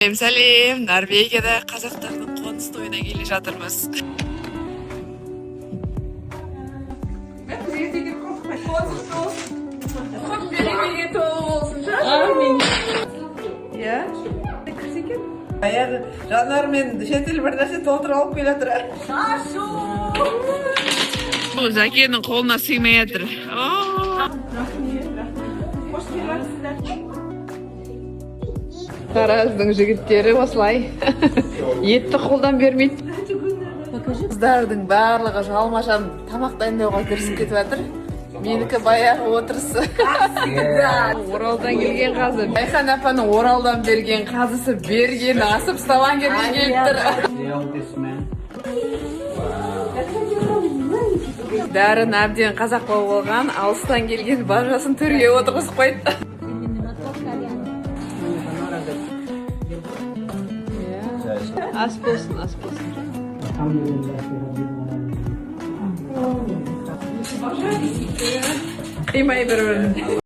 Сәлем, Норвегияда қазақтардың қоныс тойына келе жатырмыз. Аяғы жанар мен шетел бір нәрсе толтырып алып келе жатыр. Бұл Жәкенің қолына сыймай жатыр. Тараздың жігіттері осылай етті қолдан бермейді. Қыздардың барлығы жалма-жан тамақ дайындауға кірісіп кетіп жатыр. Менікі баяғы отырысы. Оралдан келген қазы. Айхан апаның Оралдан берген қазысы берген асып Ставангерге келіп тұр. Дәрін әбден қазақ болып алған, алыстан келген бажасын төрге отырғызып қойды. Ас болсын, ас болсын. Қимай бір-бірін.